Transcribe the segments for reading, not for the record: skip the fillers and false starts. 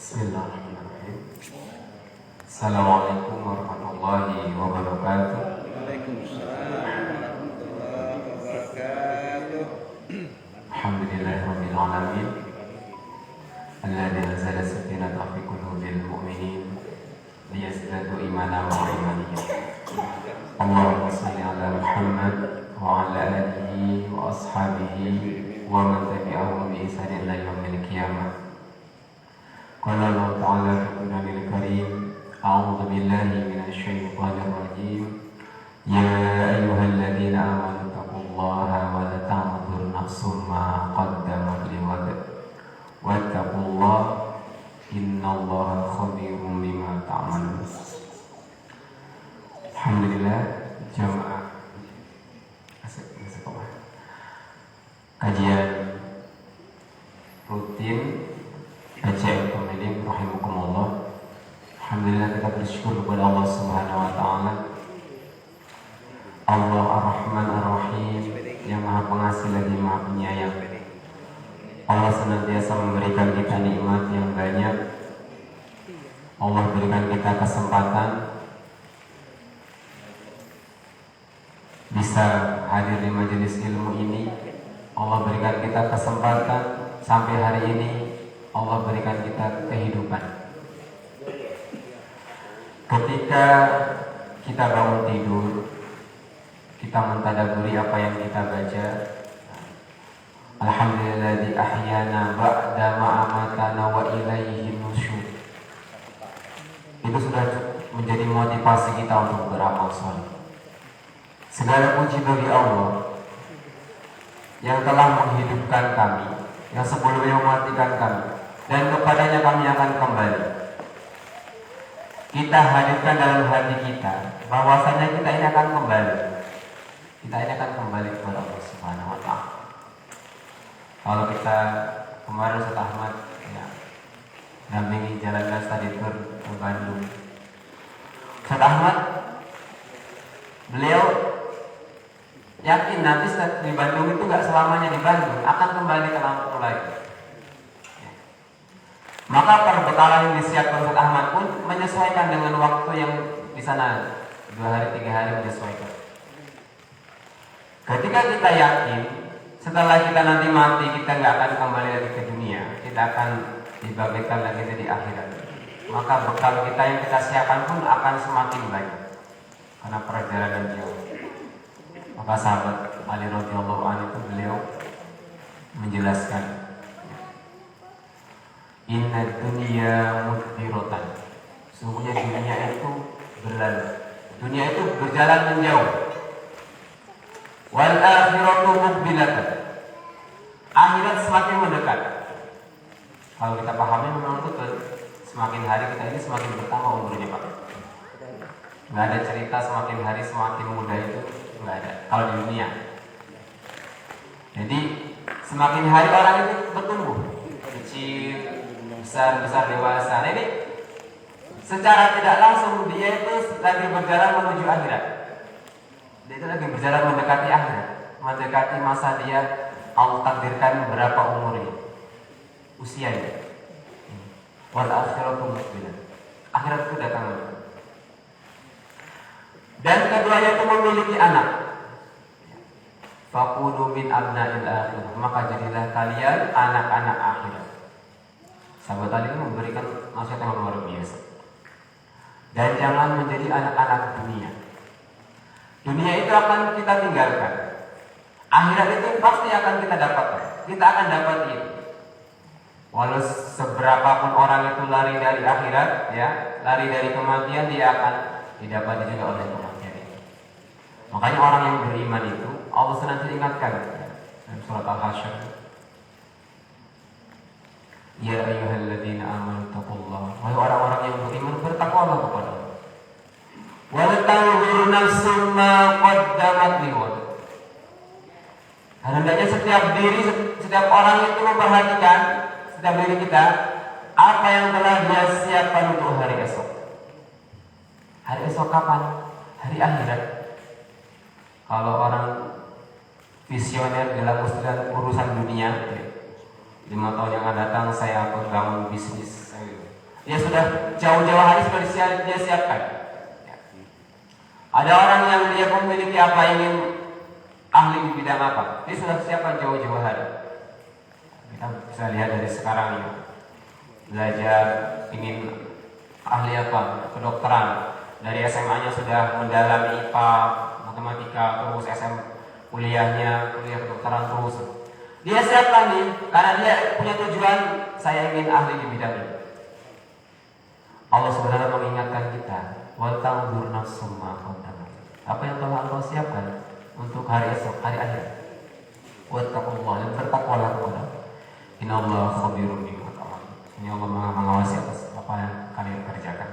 Bismillahirrahmanirrahim. Assalamualaikum warahmatullahi wabarakatuh. Waalaikumsalam warahmatullahi wabarakatuh. Alhamdulillahirabbil alamin. Alladzi anzala sakinata fi qulubil mu'minin liyazdadu imanan ma'a imanihim. Allahumma shalli ala Muhammad wa ala alihi wa ashabihi wa man tabi'ahum bi ihsanin ila yaumil qiyamah. Qala Allah Ta'ala fi Qur'anil Karim, a'udzu billahi minasyaitonir rajim. Ya ayyuhalladzina amanu taqullaha wa la ta'mudhu nafsum ma qaddamat lighad. Wattaqullaha innallaha khabirum bima ta'malun. Alhamdulillah, jamaah kajian rutin PCM Pemiling rahimakumullah. Alhamdulillah, kita bersyukur kepada Allah Subhanahu wa taala, Allah Ar-Rahman Ar-Rahim, yang Maha Pengasih lagi Maha Penyayang. Allah senantiasa memberikan kita nikmat yang banyak. Allah berikan kita kesempatan bisa hadir di majelis ilmu ini. Allah berikan kita kesempatan sampai hari ini. Allah berikan kita kehidupan. Ketika kita bangun tidur, kita mentadaburi apa yang kita baca. Alhamdulilladzi ahyana ba'da ma amatana wa ilaihi nusyur. Itu sudah menjadi motivasi kita untuk beramal saleh. Segala puji bagi Allah yang telah menghidupkan kami, yang sebelumnya mematikan kami, dan kepadanya kami akan kembali. Kita hadirkan dalam hati kita bahwasanya kita ini akan kembali. Kita ini akan kembali kepada Allah Subhanahu wa taala. Kalau kita kemarin Ustaz Ahmad ya, dampingi jalan tadi ke Bandung. Ustaz Ahmad beliau yakin nanti di Bandung itu gak selamanya di Bandung, akan kembali ke Lampung lagi. Maka perbekalan yang disiapkan Ustaz Ahmad pun menyesuaikan dengan waktu yang di sana, 2 hari 3 hari menyesuaikan. Ketika kita yakin setelah kita nanti mati kita gak akan kembali lagi ke dunia, kita akan dibangkitkan lagi di akhirat, maka bekal kita yang kita siapkan pun akan semakin banyak karena perjalanan jauh. Maka sahabat Ali radhiyallahu anhu itu beliau menjelaskan, inna dunya mudbiratan. Sungguhnya dunia itu berlalu, dunia itu berjalan menjauh. Wal akhiratu muqbilatan. Akhirat semakin mendekat. Kalau kita pahami memang betul, semakin hari kita ini semakin bertambah umurnya, Pak. Nggak ada cerita semakin hari semakin muda itu, nggak ada kalau di dunia. Jadi semakin hari orang itu bertumbuh, kecil, besar, dewasa. Nah, ini secara tidak langsung dia itu lagi berjalan menuju akhirat. Dia itu lagi berjalan mendekati akhirat, mendekati masa dia Allah takdirkan berapa umurnya, usianya. Wal akhiratu muqbilah. Akhirat itu datang. Dan keduanya itu memiliki anak. Faqulu min abna'il akhirah. Maka jadilah kalian anak-anak akhirat. Sahabat Ali memberikan nasihat yang luar biasa. Dan jangan menjadi anak-anak dunia. Dunia itu akan kita tinggalkan. Akhirat itu pasti akan kita dapatkan. Kita akan dapat itu. Walau seberapapun orang itu lari dari akhirat, ya, lari dari kematian, dia akan didapati juga oleh kematian itu. Makanya orang yang beriman itu Allah senantiasa ingatkan dalam surat Al-Hasyr, ya ayyuhalladzina amanu taqullaha. Wahai orang-orang yang beriman, bertakwalah kepada Allah. Wa tanzur nafsum ma qaddamat lighad. Hendaknya setiap orang itu memperhatikan setiap diri kita apa yang telah dia siapkan untuk hari esok. Hari esok kapan? Hari akhirat. Kalau orang visioner dalam urusan dunia, 5 tahun yang akan datang saya akan bangun bisnis Dia sudah jauh-jauh hari sudah dia siapkan. Ya. Ada orang yang dia memiliki apa, ingin ahli di bidang apa, dia sudah siapkan jauh-jauh hari. Kita bisa lihat dari sekarang ini, belajar ingin ahli apa, kedokteran. Dari SMA-nya sudah mendalami IPA, matematika, terus kuliah kedokteran terus. Dia siapkan nih, karena dia punya tujuan, saya ingin ahli di bidang ini. Allah sebenarnya mengingatkan kita, wal tanzur nafsum ma qaddamat. Apa yang telah Allah siapkan untuk hari esok, hari akhir. Wattaqullah, dan bertakwalah kepada Allah. Innallaha khabirun bima ta'malun. Ini Allah Maha mengawasi atas apa yang kalian kerjakan.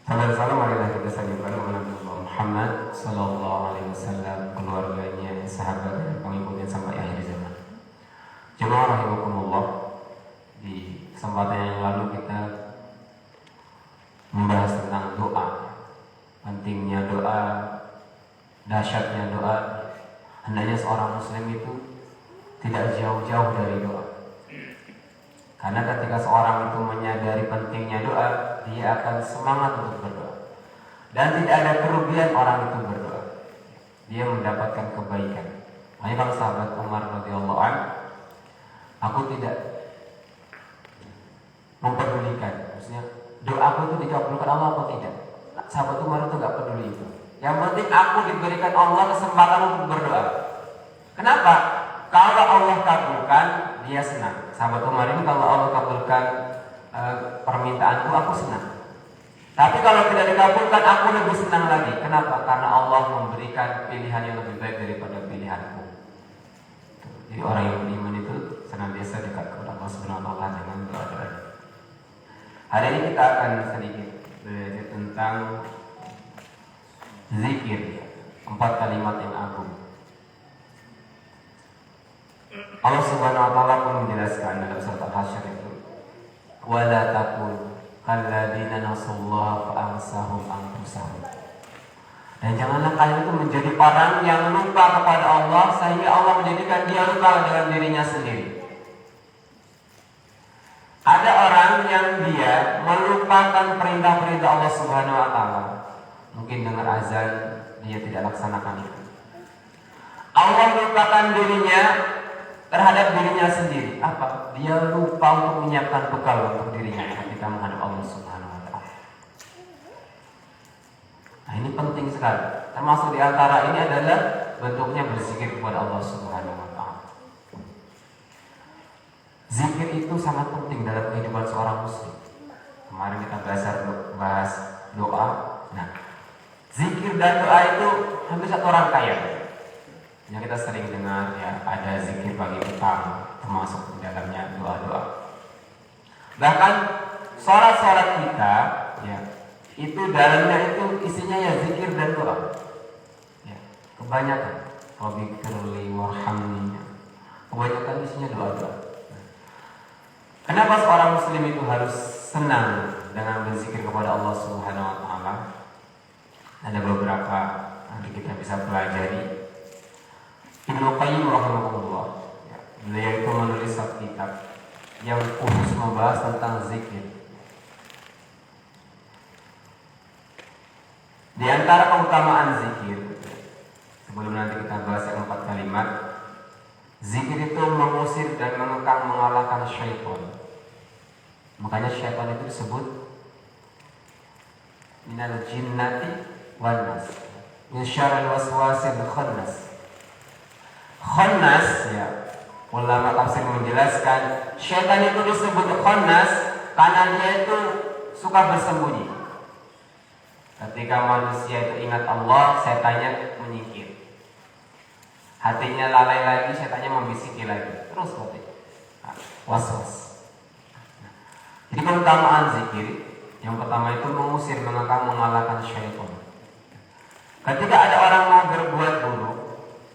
Salam marilah kita sajikan kepada Nabi Muhammad sallallahu alaihi wasallam, keluarganya, sahabatnya, pengikutnya sampai akhir zaman. Jemaah rahimakumullah, di kesempatan yang lalu kita membahas tentang doa, pentingnya doa, dahsyatnya doa. Hendaknya seorang muslim itu tidak jauh-jauh dari doa. Karena ketika seorang itu menyadari pentingnya doa, dia akan semangat untuk berdoa. Dan tidak ada kerugian orang itu berdoa. Dia mendapatkan kebaikan. Makanya kalau sahabat Umar radhiyallahu anhu, aku tidak mempedulikan, maksudnya doaku itu dikabulkan Allah atau tidak. Sahabat Umar itu nggak peduli itu. Yang penting aku diberikan Allah kesempatan untuk berdoa. Kenapa? Kalau Allah kabulkan, dia senang. Sahabat Umar ini kalau Allah kabulkan permintaanku, aku senang. Tapi kalau tidak dikabulkan, aku lebih senang lagi. Kenapa? Karena Allah memberikan pilihan yang lebih baik daripada pilihanku. Jadi orang yang beriman itu senantiasa dekat kepada Allah Subhanahu wa taala dengan doa-doa. Hari ini kita akan sedikit belajar tentang zikir, 4 kalimat yang agung. Allah Subhanahu wa taala pun menjelaskan dalam surat Al-Hasyr itu, wala takun kalladzina nasullaha fa ansahum anfusahum. Dan janganlah kalian itu menjadi orang yang lupa kepada Allah sehingga Allah menjadikan dia lupa dengan dirinya sendiri. Ada orang yang dia melupakan perintah-perintah Allah Subhanahu wa taala. Mungkin dengar azan dia tidak laksanakan itu. Allah melupakan dirinya terhadap dirinya sendiri. Apa? Dia lupa untuk menyiapkan bekal untuk dirinya ketika menghadap Allah Subhanahu wa taala. Nah, ini penting sekali. Termasuk di antara ini adalah bentuknya berzikir kepada Allah Subhanahu wa taala. Zikir itu sangat penting dalam kehidupan seorang muslim. Kemarin kita bahas doa. Nah, zikir dan doa itu hampir satu rangkaian. Yang kita sering dengar ya, ada zikir bagi petang, termasuk di dalamnya doa-doa. Bahkan sholat-sholat kita ya, itu dalamnya itu isinya ya zikir dan doa. Ya, kebanyakan Rabbi firli warhamni. Kebanyakan isinya doa-doa. Kenapa seorang muslim itu harus senang dengan berzikir kepada Allah Subhanahu wa taala? Ada beberapa nanti kita bisa pelajari. Ibnu Qayyim rahimahullah, ya, beliau itu menulis satu kitab yang khusus membahas tentang zikir. Di antara keutamaan zikir, sebelum nanti kita bahas yang 4 kalimat, zikir itu mengusir dan mengekang, mengalahkan syaitan. Makanya syaitan itu disebut minal jinnati wan nas, min syarril waswasil khannas. Khannas ya, ulama tafsir menjelaskan syaitan itu disebut khannas karena dia itu suka bersembunyi. Ketika manusia itu ingat Allah, setannya menyingkir. Hatinya lalai lagi, setannya membisiki lagi. Terus seperti was-was. Jadi keutamaan zikir yang pertama itu mengusir, mengekang, mengalahkan syaitan. Ketika ada orang mau berbuat buruk,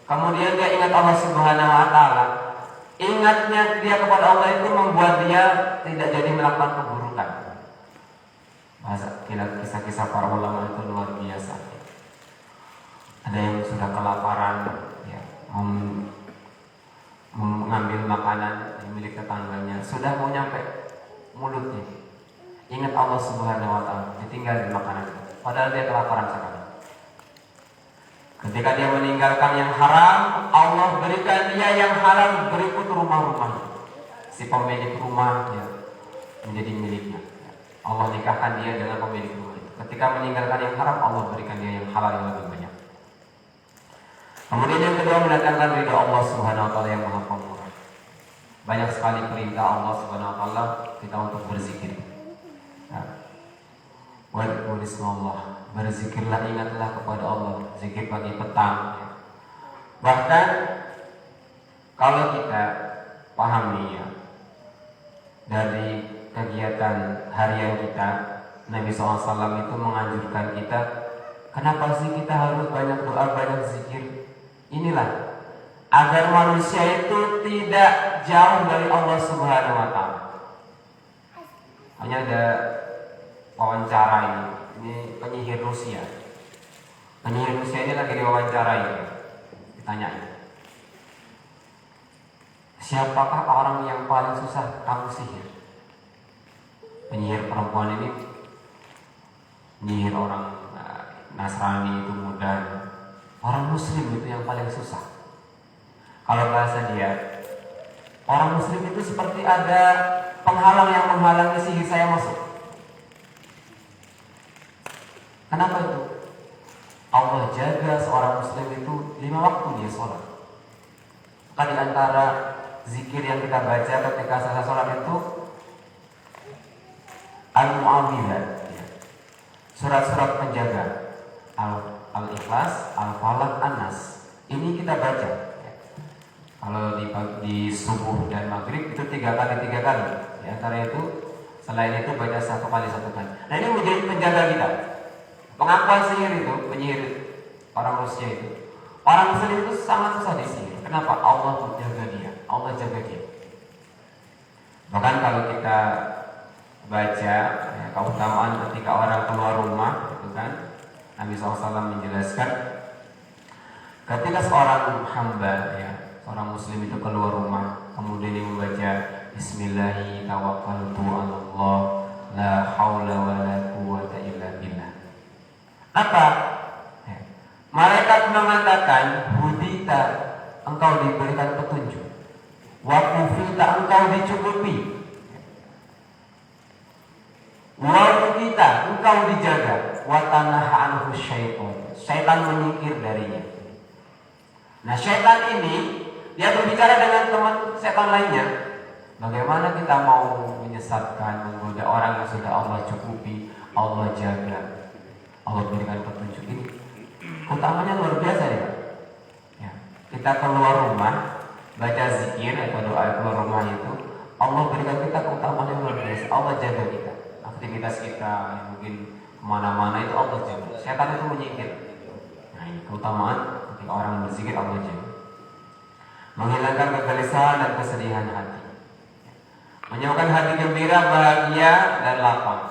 kemudian dia ingat Allah Subhanahu wa taala, ingatnya dia kepada Allah itu membuat dia tidak jadi melakukan keburukan. Bahasa kisah-kisah para ulama itu luar biasa. Ada yang sudah kelaparan, ya, mengambil makanan milik tetangganya, sudah mau nyampe mulutnya. Ingat Allah Subhanahu wa taala, ditinggal di makanan itu. Padahal dia kelaparan sekali. Ketika dia meninggalkan yang haram, Allah berikan dia yang halal berikut rumah-rumahnya. Si pemilik rumah ya, menjadi miliknya. Allah nikahkan dia dengan pemilik rumah itu. Ketika meninggalkan yang haram, Allah berikan dia yang halal yang lebih banyak. Kemudian yang kedua, mendatangkan ridha Allah Subhanahu wa taala yang Maha Pemurah. Banyak sekali perintah Allah Subhanahu wa taala kita untuk berzikir. Wadkurismallah, berzikirlah, ingatlah kepada Allah, zikir pagi petang ya. Bahkan kalau kita pahami ya, dari kegiatan harian kita, Nabi SAW itu menganjurkan kita, kenapa sih kita harus banyak doa, banyak zikir? Inilah agar manusia itu tidak jauh dari Allah Subhanahu wa taala. Hanya ada wawancara ini penyihir Rusia. Penyihir Rusia ini lagi diwawancarai, ditanyain, siapakah orang yang paling susah kamu sihir? Penyihir perempuan ini menyihir orang Nasrani itu mudah, orang Muslim itu yang paling susah. Kalau bahasa dia, orang Muslim itu seperti ada penghalang yang menghalangi sihir saya masuk. Kenapa itu? Allah jaga seorang Muslim itu 5 waktu dia sholat. Maka di antara zikir yang kita baca ketika selesai sholat itu Al-Mu'awwidzat ya. Surat-surat penjaga Al-Ikhlas, Al-Falaq, An-Nas. Ini kita baca ya. Kalau di subuh dan maghrib itu 3 kali. Di antara itu, selain itu baca 1 kali. Nah ini menjadi penjaga kita. Pengakuan sihir itu, penyihir orang Rusia itu, orang Muslim itu sangat susah disihir. Kenapa? Allah menjaga dia, Allah jaga dia. Bahkan kalau kita baca ya, keutamaan ketika orang keluar rumah, itu kan Nabi SAW menjelaskan, ketika seorang hamba ya, seorang Muslim itu keluar rumah, kemudian dia membaca Bismillahi tawakkaltu 'alallah la haula wala quwwata illa billah. Apa? Ya. Malaikat mengatakan, hudita, engkau diberikan petunjuk. Wa kufita, engkau dicukupi. Wa kita, engkau dijaga. Wa tanaha anhu syaitan, syaitan menyingkir darinya. Nah syaitan ini, dia berbicara dengan teman syaitan lainnya. Bagaimana kita mau menyesatkan, menggoda orang yang sudah Allah cukupi, Allah jaga, Allah berikan petunjuk ini, utamanya luar biasa ya. Kita keluar rumah, baca zikir atau doa keluar rumah itu, Allah berikan kita keutamaan yang luar biasa. Allah jaga kita, aktivitas kita mungkin kemana-mana itu Allah jaga. Setan itu menyingkir. Nah ini keutamaan ketika orang berzikir, Allah jaga. Menghilangkan kegelisahan dan kesedihan hati, menyebabkan hati gembira, bahagia dan lapang.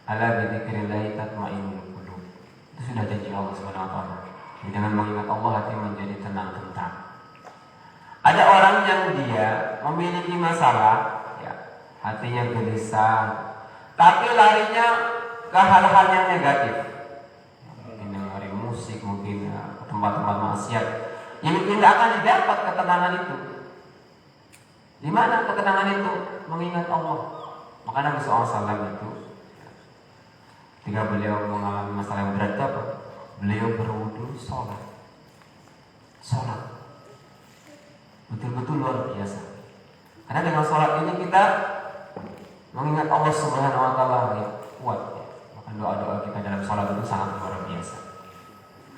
Ala bidzikrillah tatma'innul qulub. Itu sudah janji Allah Subhanahu wa taala. Dengan mengingat Allah hati menjadi tenang tentram. Ada orang yang dia memiliki masalah, ya, hatinya gelisah, tapi larinya ke hal-hal yang negatif. Mungkin dengerin musik, mungkin ke tempat-tempat maksiat. Yang tidak akan didapat ketenangan itu. Di mana ketenangan itu? Mengingat Allah. Maka Nabi SAW itu, ketika beliau mengalami masalah yang berat apa? Beliau berwudu sholat. Betul-betul luar biasa. Karena dengan sholat ini kita mengingat Allah Subhanahu wa taala yang kuat. Maka doa-doa kita dalam sholat itu sangat luar biasa.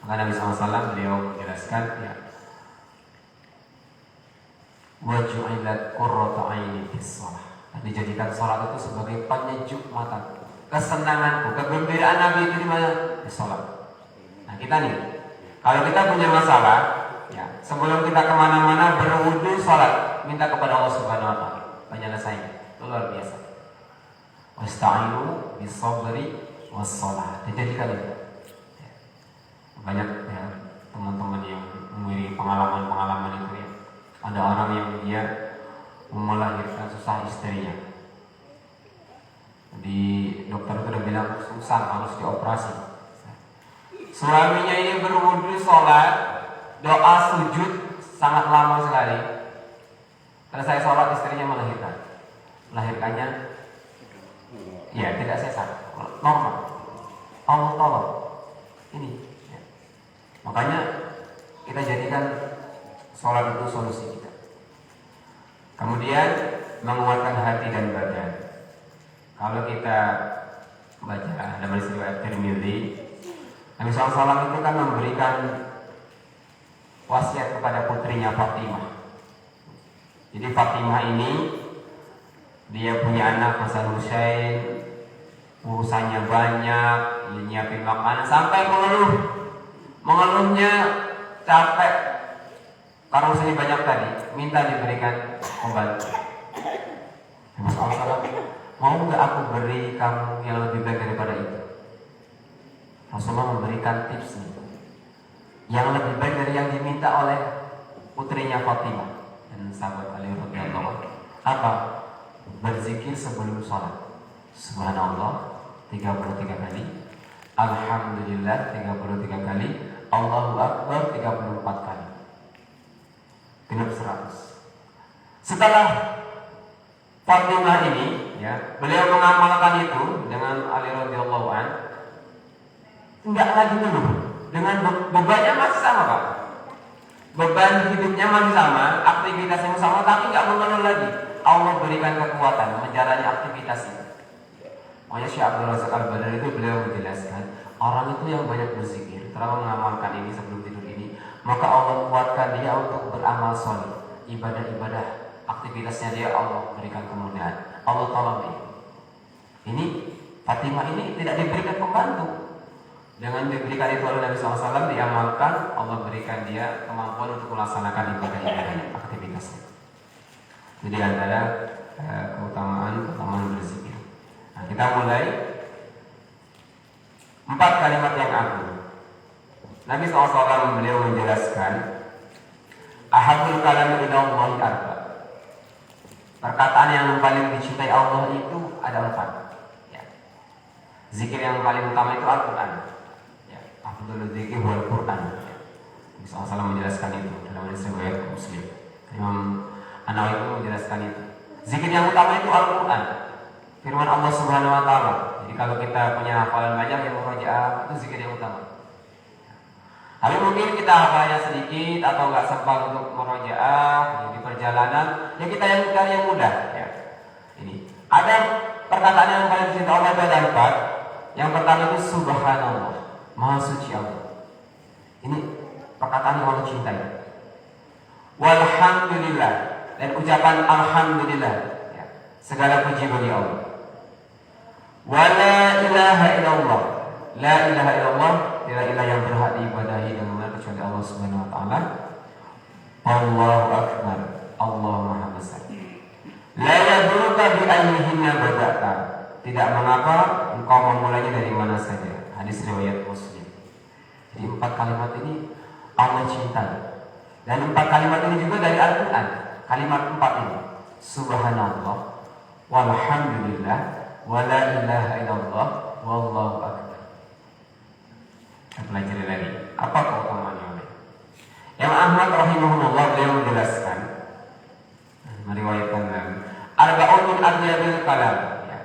Maka Nabi SAW beliau menjelaskan ya, wa ju'ilat qurratu 'aini fis shalah. Dijadikan sholat itu sebagai penyejuk mata. Kesenanganku, kegembiraan Nabi itu di mana? Di sholat. Nah kita nih, kalau kita punya masalah, ya sebelum kita kemana-mana berwudu sholat, minta kepada Allah Subhanahu wa taala penyelesaian. Itu luar biasa. Wasta'inu bis-sabri was-shalah. Dijadikan itu. Ya. Banyak ya teman-teman yang memiliki pengalaman-pengalaman itu ya. Ada orang yang dia melahirkan susah istrinya. Di dokter itu udah bilang susah, harus dioperasi. Suaminya ini berwudu sholat, doa sujud sangat lama sekali. Selesai sholat istrinya melahirkannya ya tidak sesat, normal. Allah tolong ini ya. Makanya kita jadikan sholat itu solusi kita. Kemudian menguatkan hati dan badan. Kalau kita baca dalam riwayat Tirmidzi, Nabi SAW itu kan memberikan wasiat kepada putrinya Fatimah. Jadi Fatimah ini dia punya anak Hasan Husain, urusannya banyak, nyiapin makanan sampai mengeluhnya capek karena urusannya banyak tadi, minta diberikan obat. Nabi SAW, mau nggak aku beri kamu yang lebih baik daripada itu? Rasulullah memberikan tips nih, yang lebih baik dari yang diminta oleh putrinya Fatimah dan sahabat Ali radhiyallahu anhu. Apa? Berzikir sebelum sholat. Subhanallah 33 kali, Alhamdulillah 33 kali, Allahu Akbar 34 kali. Genap 100. Setelah Fatimah ini, ya, beliau mengamalkan itu dengan Ali radhiyallahu anhu. Enggak lagi ngeluh, dengan bebannya masih sama, Pak. Beban hidupnya masih sama, aktivitasnya sama, tapi enggak mengeluh lagi. Allah berikan kekuatan menjalani aktivitas itu. Makanya Syekh Abdul Razak Al-Badar itu beliau menjelaskan, orang itu yang banyak berzikir, terlalu mengamalkan ini sebelum tidur ini, maka Allah kuatkan dia untuk beramal sholih, ibadah-ibadah, aktivitasnya dia Allah berikan kemudahan, Allah tolong dia. Ini Fatimah ini tidak diberikan pembantu. Dengan diberikan itu oleh Nabi SAW, diamalkan, Allah berikan dia kemampuan untuk melaksanakan ibadah-ibadahnya, aktivitasnya. Jadi antara keutamaan berzikir. Nah, kita mulai 4 kalimat yang agung. Nabi SAW beliau menjelaskan, ahabul kalam ilallahi arba. Perkataan yang paling dicintai Allah itu ada 4. Ya. Zikir yang paling utama itu Al-Quran. Afdhalul dzikri wal Quran. Nabi SAW menjelaskan itu dalam riwayat Muslim. Imam An-Nawawi itu menjelaskan itu. Zikir yang utama itu Al-Quran. Firman Allah Subhanahu wa taala. Jadi kalau kita punya hafalan banyak yang murojaah, itu zikir yang utama. Tapi mungkin kita hafalnya sedikit atau enggak sempat untuk murojaah di perjalanan, ya kita yang cari yang mudah, ya. Ini. Ada perkataan yang paling dicintai Allah ada 4. Yang pertama itu Subhanallah. Maha suci Allah. Ini perkataan yang Allah cintai. Walhamdulillah, dan ucapan alhamdulillah, ya. Segala puji bagi Allah. Wala ilaha illallah, la ilaha illallah, tidak ilah yang berhak diibadahi dengan benar kecuali Allah Subhanahu wa taala. Allahu akbar, Allah Maha besar. La yadurruka bi ayyihinna bada'ta, tidak mengapa engkau memulainya dari mana saja. Hadis riwayat Muslim. Jadi 4 kalimat ini Allah cintai. Dan 4 kalimat ini juga dari Al-Quran. Kalimat 4 ini, Subhanallah, walhamdulillah, wala ilaha illallah, wallahu akbar. Kita pelajari lagi. Apa keutamaannya? Yang Ahmad rahimahullah beliau menjelaskan, meriwayatkan lagi, arba'un min adyabil kalam.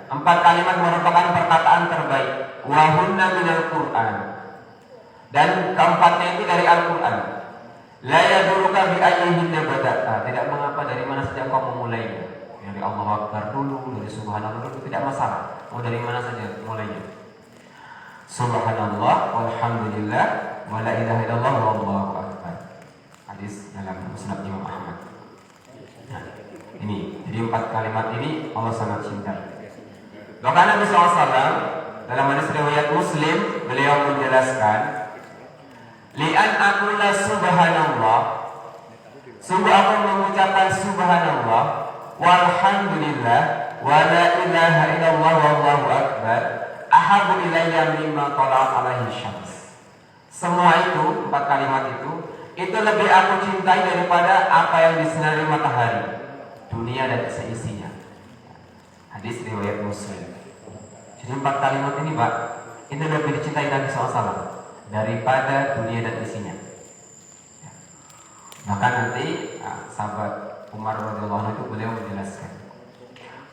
4 kalimat merupakan perkataan terbaik. Wahunna minal Qur'an. Dan keempatnya itu dari Al-Quran. La yaduruka bi ayyihinna bada'ta, tidak mengapa dari mana saja kau memulainya. Dari Allahu Akbar dulu, dari Subhanallah dulu, tidak masalah. Mau dari mana saja mulainya. Subhanallah, walhamdulillah, wa la ilaha illallah, wallahu akbar. Hadis dalam Musnad Imam Ahmad. Nah, ini, jadi 4 kalimat ini Allah sangat cintai. Bahkan Nabi SAW dalam hadis riwayat Muslim beliau menjelaskan, li'an aqula subhanallah, sungguh aku mengucapkan subhanallah, walhamdulillah, wa la ilaha illallah, wallahu akbar, ahabu ilayya mimma tala'at alaihi syams. Semua itu, 4 kalimat itu lebih aku cintai daripada apa yang disinari matahari, dunia dan seisinya. Hadis riwayat Muslim. Jadi 4 kalimat ini Pak, ini lebih dicintai Nabi SAW daripada dunia dan isinya. Ya. Bahkan nanti sahabat Umar radhiyallahu anhu itu beliau menjelaskan,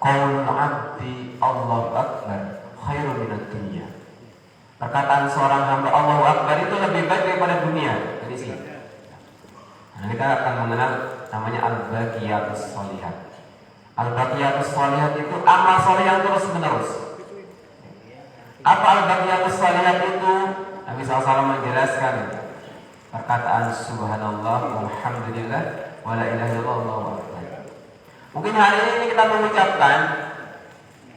qaulul abdi Allahu akbar khairun minad dunya. Perkataan seorang hamba Allahu akbar itu lebih baik daripada dunia dan isinya. Nah, kita akan mengenal namanya al-baqiyatus sholihat. Al-baqiyatus sholihat itu amal soleh yang terus menerus. Apa al-baqiyatus sholihat itu? Nabi SAW menjelaskan perkataan subhanallah walhamdulillah wala ilaha illallah wallahu akbar. Mungkin hari ini kita mengucapkan,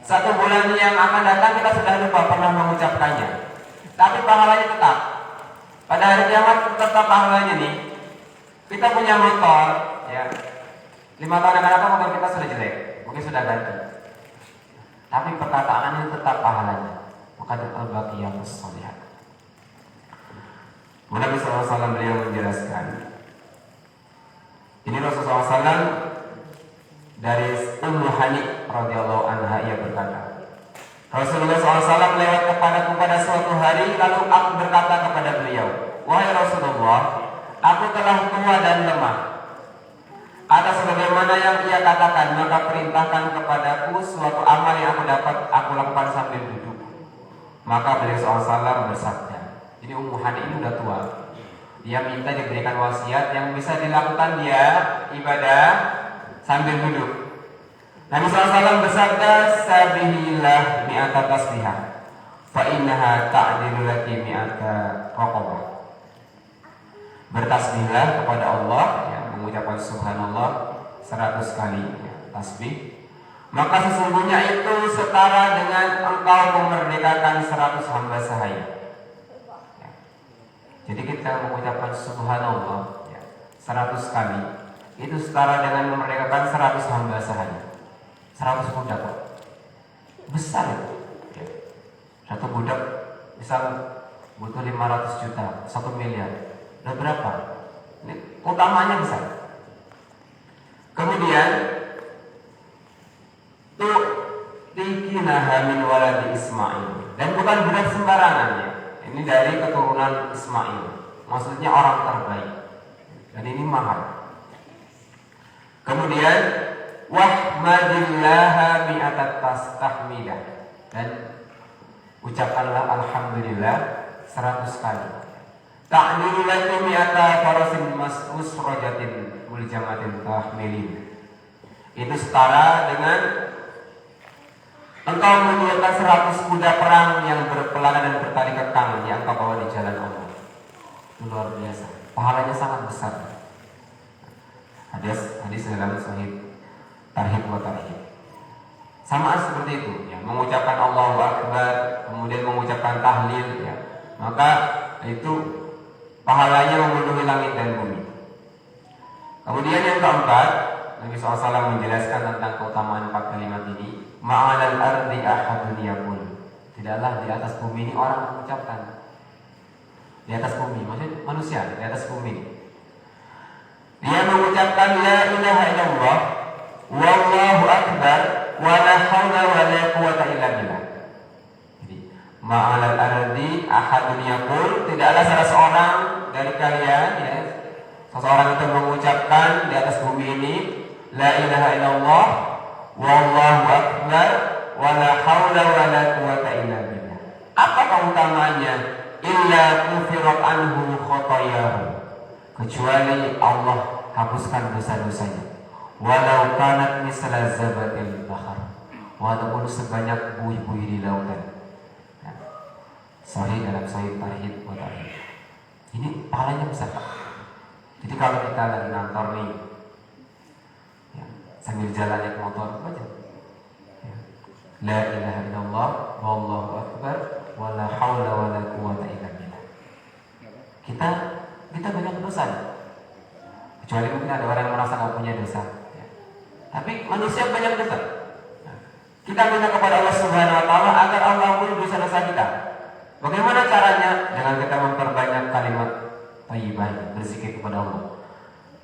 1 bulan yang akan datang kita sudah lupa pernah mengucapkannya. Tapi pahalanya tetap. Pada hari kiamat tetap pahalanya nih. Kita punya motor, ya. 5 tahun yang akan datang motor kita sudah jelek, mungkin sudah ganti. Tapi perkataan itu tetap pahalanya. Maka al-baqiyatus sholihat. Nabi SAW beliau menjelaskan, ini Rasulullah SAW dari Ummu Hani radhiyallahu anha, ia berkata, Rasulullah SAW lewat kepadaku pada suatu hari, lalu aku berkata kepada beliau, wahai Rasulullah, aku telah tua dan lemah. Atas sebagaimana yang ia katakan, maka perintahkan kepadaku suatu amal yang aku lakukan sambil duduk. Maka beliau SAW bersabda, ini Ummu Hani ini udah tua. Dia minta diberikan wasiat yang bisa dilakukan dia ibadah sambil duduk. Nabi SAW bersabda, sabihillah mi'ata tasbihah fa innaha ta'dilu laki mi'ata raqabah. Bertasbihlah kepada Allah, ya, mengucapkan subhanallah 100 kali, ya, tasbih, maka sesungguhnya itu setara dengan engkau memerdekakan 100 hamba sahaya. Ya. Jadi kita mengucapkan subhanallah, ya, 100 kali, itu setara dengan memerdekakan 100 hamba sahaya. 100 budak, besar itu. Ya. Satu budak misal butuh 500 juta, 1 miliar. Udah berapa? Ini utamanya besar. Kemudian tu'tikinaha min waladi Ismail, dan bukan budak sembarangan, ya. Ini dari keturunan Ismail, maksudnya orang terbaik. Dan ini mahal. Kemudian wahmadillaha mi'atat tahmidah, dan ucapkanlah alhamdulillah 100 kali. Ta'dilu laki mi'ata farasin musrajatin muljamatin tahmilin. Itu setara dengan engkau menyiapkan 100 kuda perang yang berpelana dan bertali kekang yang engkau bawa di jalan Allah. Itu luar biasa. Pahalanya sangat besar. Hadis dalam Sahih Tarhib wa Tarhib. Sama seperti itu, ya, mengucapkan Allahu Akbar, kemudian mengucapkan tahlil, ya, maka itu pahalanya memenuhi langit dan bumi. Kemudian yang keempat, Nabi SAW menjelaskan tentang keutamaan 4 kalimat ini. Ma'alal ardi ahadun yaqul, tidaklah di atas bumi ini orang mengucapkan. Di atas bumi, maksudnya manusia di atas bumi ini, dia mengucapkan la ilaha illallah wallahu akbar wa la haula wa la quwata illa billah. Jadi ma'alal ardi ahadun yaqul, tidaklah salah seorang dari kalian, ya, seseorang itu mengucapkan di atas bumi ini la ilaha illallah wallahu akbar wa la haula wa la quwata illa billah. Apa keutamanya? Illa kufirat anhu khotayahu, kecuali Allah hapuskan dosa-dosanya. Walau kanat misla zabatil bahar, walaupun sebanyak buih-buih di lautan. Ya. Sahih dalam Sahih Tarhib wa Tarhib. Ini pahalanya besar. Jadi kalau kita lagi ngantor nih, ya, sambil jalan naik motor, baca, ya, la ilaha illallah wallahu akbar wa la haula wa la quwata illa billah. Kita banyak dosa, kecuali mungkin ada orang yang merasa nggak punya dosa, ya. Tapi manusia banyak dosa. Nah, kita minta kepada Allah Subhanahu Wa Taala agar Allah ampuni dosa-dosa kita. Bagaimana caranya? Dengan kita memperbanyak kalimat thayyibah, berzikir kepada Allah.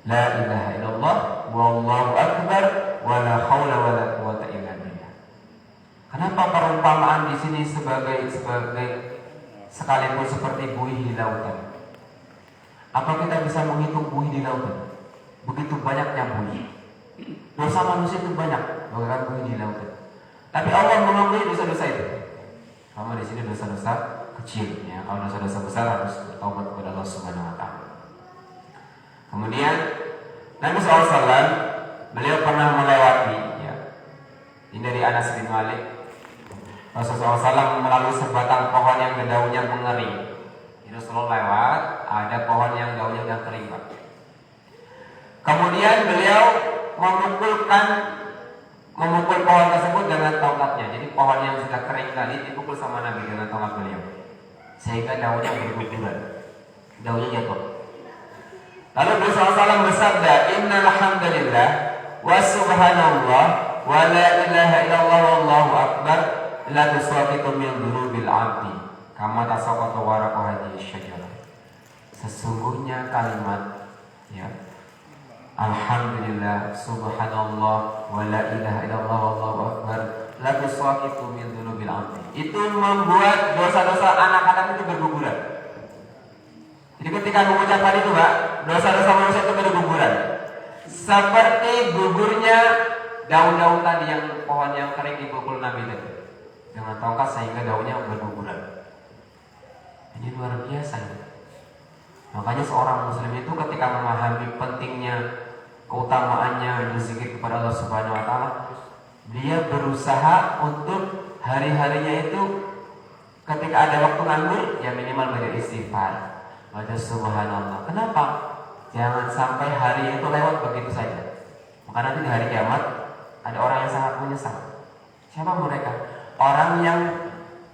La ilaha illallah wallahu akbar wa la haula wa la quwata illa billah. Kenapa perumpamaan di sini sebagai sekalipun seperti buih di lautan? Apa kita bisa menghitung buih di lautan? Begitu banyaknya buih. Dosa manusia itu banyak, bagaikan buih di lautan. Tapi Allah mengampuni dosa-dosa itu. Sama di sini dosa-dosa kecil, ya. Kalau dosa-dosa besar harus bertaubat kepada Allah Subhanahu Wa Taala. Kemudian Nabi SAW beliau pernah melewati, ya. Ini dari Anas bin Malik. Rasulullah SAW melalui sebatang pohon yang daunnya mengering. Rasulullah lewat, ada pohon yang daunnya sudah kering, Pak. Kemudian beliau memukul pohon tersebut dengan tongkatnya. Jadi pohon yang sudah kering tadi dipukul sama Nabi dengan tongkat beliau, sehingga daunnya berguguran, daunnya jatuh. Lalu Rasulullah SAW bersabda, Innal hamdalillah wa subhanallah wa la ilaha illallah wallahu akbar la tuswaqitu min dhunubil abdi kama tasaqatu waraqu hadhihi syajarah. Sesungguhnya kalimat, ya, alhamdulillah, subhanallah, wa la ilaha illallah wallahu akbar la tuswaqitu min dhunubil abdi, itu membuat dosa-dosa anak-anak itu berguguran. Jadi ketika mengucapkan itu, Pak, dosa-dosa manusia itu berguguran seperti gugurnya daun-daun tadi yang pohon yang kering dipukul Nabi tadi dengan tongkat sehingga daunnya berguguran. Ini luar biasa, ya. Makanya seorang muslim itu ketika memahami pentingnya, keutamaannya berzikir kepada Allah Subhanahu Wa Taala, dia berusaha untuk hari-harinya itu ketika ada waktu nganggur, ya minimal baca istighfar, baca subhanallah. Kenapa? Jangan sampai hari itu lewat begitu saja. Maka nanti di hari kiamat ada orang yang sangat menyesal. Siapa mereka? Orang yang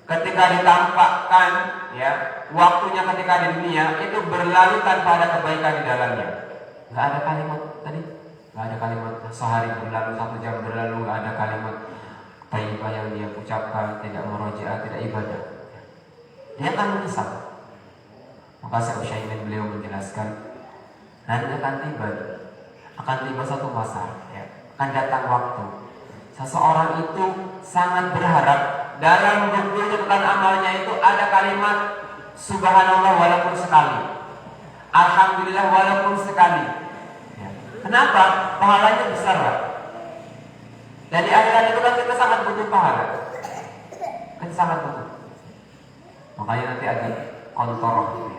ketika ditampakkan, ya, waktunya ketika di dunia itu berlalu tanpa ada kebaikan di dalamnya. Gak ada kalimat tadi, gak ada kalimat sehari berlalu, 1 jam berlalu, gak ada kalimat thayyibah yang dia ucapkan, tidak murojaah, tidak ibadah. Dia akan menyesal. Maka Syekh Utsaimin beliau menjelaskan, nanti akan tiba satu masa, ya, akan datang waktu seseorang itu sangat berharap dalam buku catatan amalnya itu ada kalimat subhanallah walaupun sekali, alhamdulillah walaupun sekali, ya. Kenapa? Pahalanya besar, Pak. Dan di akhirat itu kan kita sangat butuh pahala, kita sangat butuh. Makanya nanti ada kontoroh,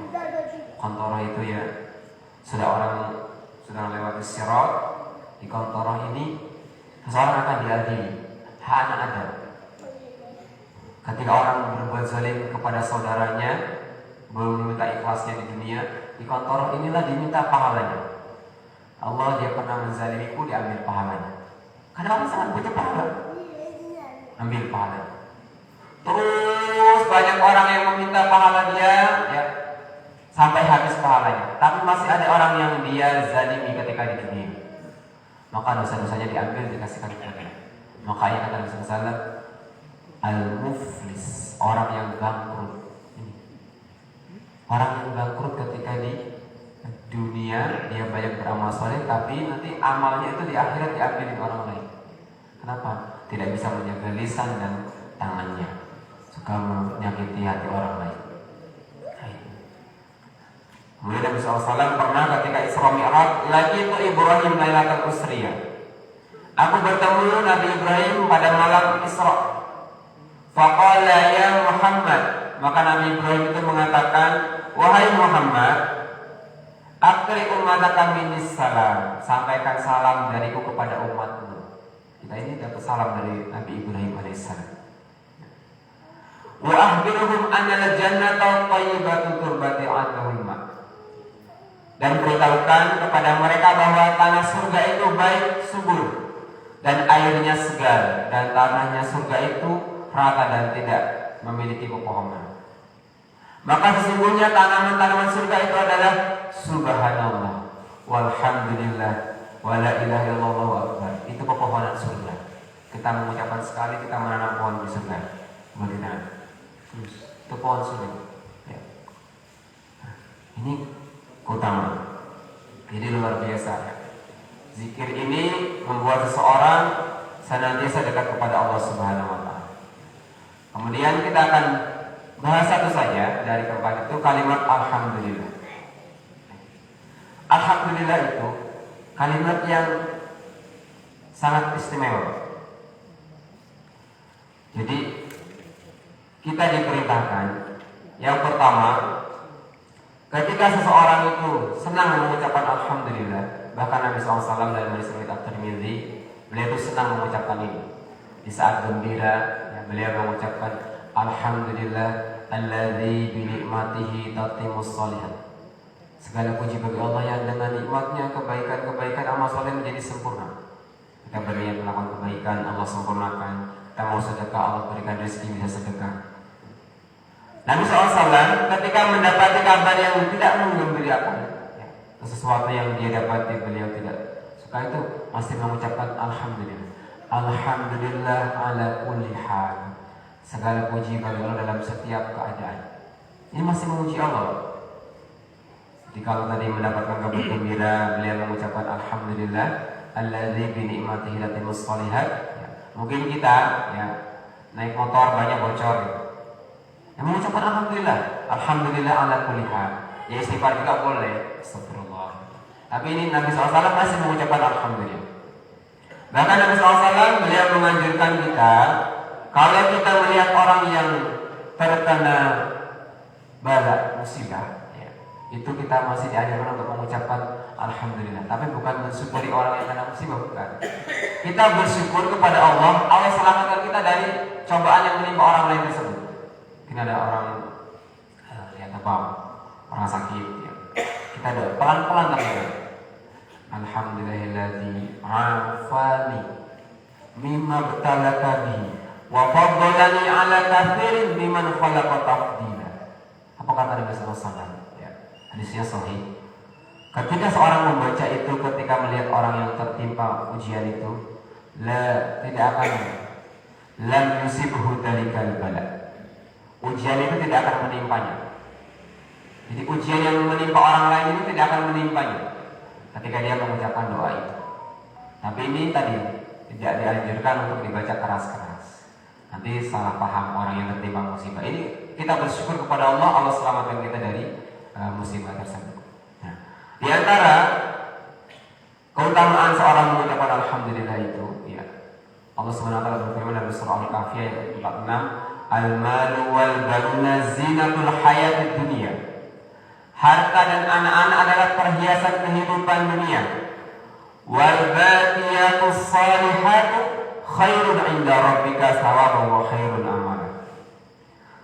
kontoroh itu, ya, sudah orang sedang lewat sirat, di kontoroh ini seseorang akan diadili, hak anak Adam. Ketika orang berbuat zalim kepada saudaranya, belum meminta ikhlasnya di dunia, di kontoroh inilah diminta pahalanya. Allah, dia pernah menzalimiku, diambil pahalanya. Karena orang sangat butuh pahala, ambil pahalanya. Terus banyak orang yang meminta pahala dia, ya, sampai habis pahalanya. Tapi masih ada orang yang dia zalimi ketika di dunia, maka dosa-dosanya diambil, dikasihkan kepada. Makanya kata Nabi SAW, al-muflis, orang yang bangkrut. Orang yang bangkrut ketika di dunia dia banyak beramal soleh, tapi nanti amalnya itu di akhirat diambil oleh orang lain. Kenapa? Tidak bisa menjaga lisan dan tangannya, suka menyakiti hati orang lain. Kemudian Nabi SAW pernah ketika Isra Mi'raj, lagi itu Ibrahim Lailatul Usriyah. Aku bertemu Nabi Ibrahim pada malam Isra. Faqala ya Muhammad, maka Nabi Ibrahim itu mengatakan, wahai Muhammad, akri ummataka minis salam, sampaikan salam dariku kepada umatmu. Kita ini dapat salam dari Nabi Ibrahim alaihissalam. Wa akhbiruhum anna al-jannata thayyibatu turbati 'indahul ma'. Dan beritahukan kepada mereka bahwa tanah surga itu baik, subur, dan airnya segar, dan tanahnya surga itu rata dan tidak memiliki pepohonan. Maka sesungguhnya tanaman-tanaman surga itu adalah subhanallah walhamdulillah wala ilaha illallah wallahu akbar. Itu pepohonan surga. Kita mengucapkan sekali, kita menanam pohon di surga. Kemudian itu pohon surga, ya. Ini utama. Jadi luar biasa, ya. Zikir ini membuat seseorang senantiasa dekat kepada Allah Subhanahu wa Ta'ala. Kemudian kita akan bahas satu saja dari keempat itu, kalimat alhamdulillah. Alhamdulillah itu kalimat yang sangat istimewa. Jadi kita diperintahkan yang pertama, ketika seseorang itu senang mengucapkan alhamdulillah, bahkan Nabi SAW dalam hadis riwayat At-Tirmidzi, beliau itu senang mengucapkan ini. Di saat gembira, ya, beliau mengucapkan alhamdulillah alladzi bi ni'matihi tatimmus shalihat. Segala puji bagi Allah yang dengan nikmatnya kebaikan-kebaikan amal saleh menjadi sempurna. Kita berniat melakukan kebaikan, Allah sempurnakan. Kita mau sedekah, Allah berikan rezeki bisa sedekah. Nabi SAW ketika mendapati kabar yang tidak menggembirakan, ya, sesuatu yang dia dapati beliau tidak suka, itu masih mengucapkan alhamdulillah. Alhamdulillah ala kulli hal. Segala puji bagi Allah dalam setiap keadaan. Ini masih memuji Allah. Jadi kalau tadi mendapatkan kabar gembira, beliau mengucapkan alhamdulillah alladzi bi ni'matihi tatimmus shalihat. Ya, mungkin kita ya naik motor banyak bocor. Yang mengucapkan alhamdulillah, alhamdulillah ala kulli hal. Ya istighfar juga boleh. Astagfirullah. Tapi ini Nabi SAW masih mengucapkan alhamdulillah. Bahkan Nabi SAW beliau menganjurkan kita, kalau kita melihat orang yang terkena bala musibah, ya, itu kita masih diajarkan untuk mengucapkan alhamdulillah. Tapi bukan mensyukuri orang yang kena musibah, bukan. Kita bersyukur kepada Allah, Allah selamatkan kita dari cobaan yang menimpa orang lain tersebut. Mungkin ada orang lihat apa, orang sakit, ya. Kita doa pelan-pelan tapi alhamdulillahilladzi afani mimma btalaka bihi wa faddalani ala katsirin mimman khalaqa tafdila. Apa kata Nabi sallallahu alaihi wasallam? Ya, hadisnya sahih. Ketika seorang membaca itu, ketika melihat orang yang tertimpa ujian itu, tidak akan lam yusibhu dalikal bala. Ujian itu tidak akan menimpanya. Jadi ujian yang menimpa orang lain itu tidak akan menimpanya ketika dia mengucapkan doa itu. Tapi ini tadi tidak dianjurkan untuk dibaca keras-keras. Nanti salah paham orang yang tertimpa musibah. Ini kita bersyukur kepada Allah, Allah selamatkan kita dari musibah tersebut. Nah, di antara keutamaan seorang mengucapkan alhamdulillah itu, ya, Allah SWT berfirman dalam surah Al-Kahfi ayat 46, al-malu wal banuna zinatul hayatid dunia. Harta dan anak-anak adalah perhiasan kehidupan dunia. Wal baqiyatus salihatu khairun 'inda rabbika thawaban wa khairun amala.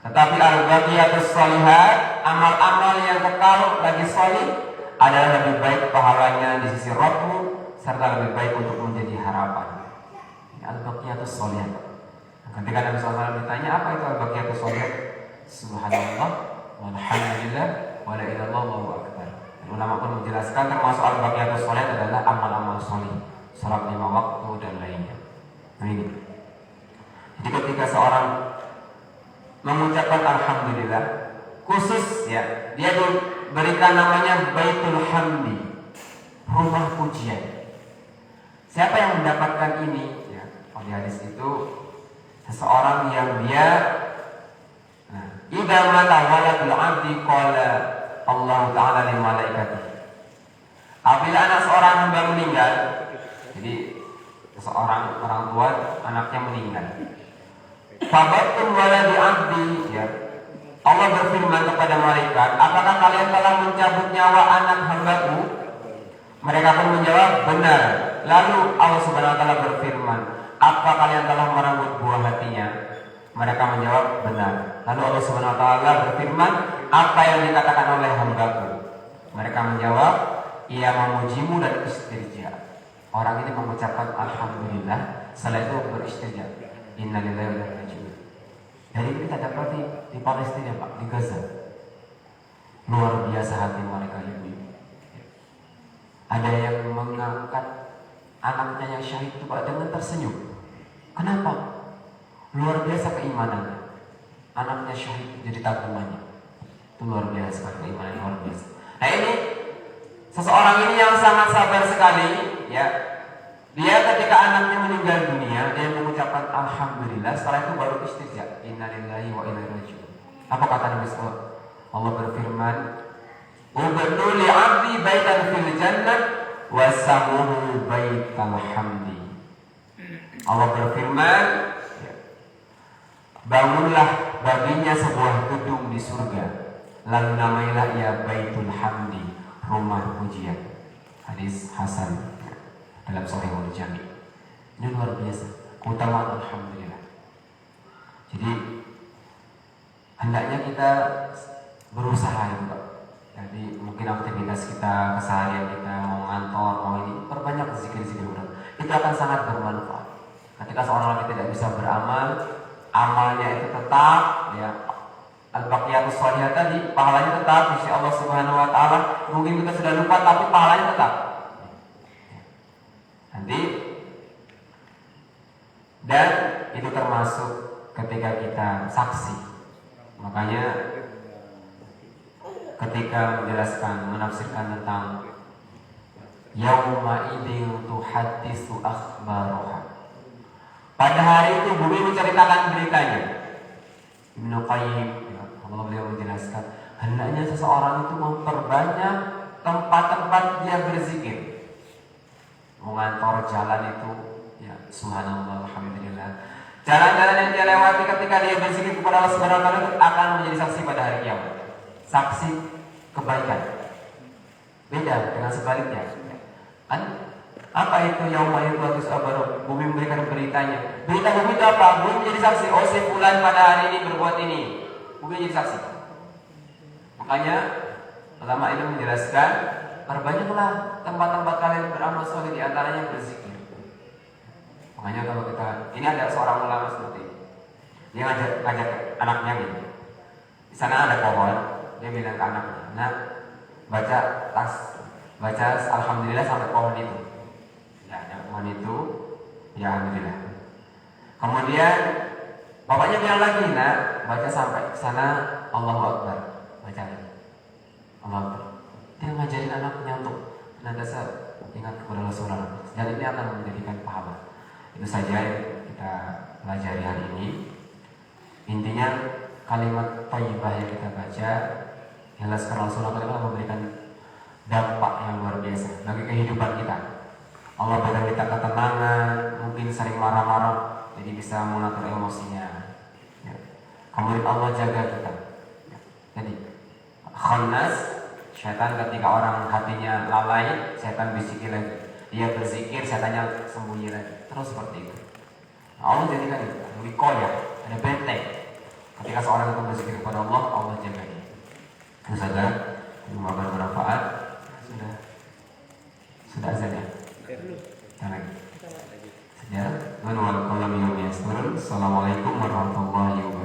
Tetapi al-baqiyatus salihat, amal-amal yang kekal bagi salih, adalah lebih baik pahalanya di sisi Rabbmu serta lebih baik untuk menjadi harapan. Al-baqiyatus salihat. Ketika Nabi SAW ditanya apa itu al-baqiyatus salihat, subhanallah walhamdulillah wala ilaha illallah wallahu akbar. Ulama pun menjelaskan termasuk al-baqiyatus salihat adalah amal-amal salih, salat 5 waktu dan lainnya. Nah ini. Jadi ketika seorang mengucapkan alhamdulillah, khusus ya, dia diberikan namanya Baitul Hamdi, rumah pujian. Siapa yang mendapatkan ini? Ya, di hadis itu seseorang yang dia idza mata waladul abdi qala Allah Ta'ala li malaikati. Apabila anak seorang hamba meninggal, jadi seseorang orang tua anaknya meninggal, fabatul waladi abdi, ya, Allah berfirman kepada malaikat, apakah kalian telah mencabut nyawa anak hambaku? Mereka pun menjawab, benar. Lalu Allah Subhanahu wa Ta'ala berfirman, apa kalian telah merenggut buah hatinya? Mereka menjawab, benar. Lalu Allah Subhanahu wa Ta'ala berfirman, apa yang dikatakan oleh hambaku? Mereka menjawab, ia memujimu dan istirja. Orang ini mengucapkan alhamdulillah, setelah itu beristirja, innalillahi wa inna ilaihi raji'un. Dari ini kita dapat di Palestina, Pak, di Gaza. Luar biasa hati mereka ini. Ada yang mengangkat anaknya yang syahid itu, Pak, dengan tersenyum. Kenapa? Luar biasa keimanannya. Anaknya syahid jadi tabungannya. Itu luar biasa, keimanan luar biasa. Nah ini seseorang ini yang sangat sabar sekali, ya. Dia ketika anaknya meninggal dunia, dia mengucapkan alhamdulillah. Setelah itu baru istirja, innalillahi wa inna ilaihi raji'un. Apa kata Nabi SAW? Allah berfirman, "Ubnu li 'abdi baitan fil jannah wa samuhu baital hamdi." Allah berfirman, bangunlah baginya sebuah gedung di surga, lalu namailah ia Baitul Hamdi, rumah pujian. Hadis Hasan dalam Sahihul Jami'. Ini luar biasa keutamaan alhamdulillah. Jadi hendaknya kita berusaha itu, Pak. Jadi mungkin aktivitas kita, keseharian kita, mau ngantor, mau ini, perbanyak zikir-zikir. Itu akan sangat bermanfaat. Ketika seorang lagi tidak bisa beramal, amalnya itu tetap, ya, al-baqiyatus shalihah tadi, pahalanya tetap insya Allah Subhanahu wa taala. Mungkin kita sudah lupa tapi pahalanya tetap. Nanti, dan itu termasuk ketika kita saksi. Makanya ketika menjelaskan, menafsirkan tentang yauma idzin tuhaddisu akhbaraha, pada hari itu bumi menceritakan beritanya. Ibnu Qayyim, ya, Allah beliau menjelaskan, hendaknya seseorang itu memperbanyak tempat-tempat dia berzikir. Mengantor jalan itu, ya, subhanallah, alhamdulillah. Jalan-jalan yang dia lewati ketika dia berzikir kepada Allah Subhanahu wa taala akan menjadi saksi pada hari kiamat. Saksi kebaikan. Beda dengan sebaliknya. Kan apa itu yauma yuqadis abaru? Bumi memberikan beritanya. Berita bumi itu apa? Bumi menjadi saksi. Oh, si fulan pada hari ini berbuat ini. Bumi menjadi saksi. Makanya ulama ini menjelaskan, perbanyaklah tempat-tempat kalian beramal soleh, di antaranya berzikir. Makanya kalau kita, ini ada seorang ulama seperti ini. Dia ngajak anaknya gitu. Di sana ada pohon. Dia bilang ke anaknya, "Nak, baca alhamdulillah sampai pohon itu." Ya, ada pohon itu, ya alhamdulillah. Kemudian bapaknya bilang lagi, "Nak, baca sampai sana Allahu Akbar." Baca lagi, Allahu Akbar. Dia ngajarin anaknya untuk senantiasa ingat kepada Rasulullah. Dan ini akan menjadikan pahala. Itu saja yang kita pelajari hari ini. Intinya kalimat thayyibah yang kita baca, jelas karena Rasulullah telah memberikan dampak yang luar biasa bagi kehidupan kita. Allah berikan kita ketenangan, mungkin sering marah-marah, jadi bisa mengatur emosinya. Ya. Kemudian Allah jaga kita. Ya. Jadi khannas, syaitan ketika orang hatinya lalai, syaitan bisikin lagi. Dia berzikir, syaitannya sembunyi lagi. Terus seperti itu. Allah jadikan itu, ada wikoyah, ada benteng. Ketika seorang itu berzikir kepada Allah, Allah jaga dia. Itu saja, semoga bermanfaat. Sudah azan ya? Yang lagi. Sejarah. Assalamualaikum warahmatullahi wabarakatuh.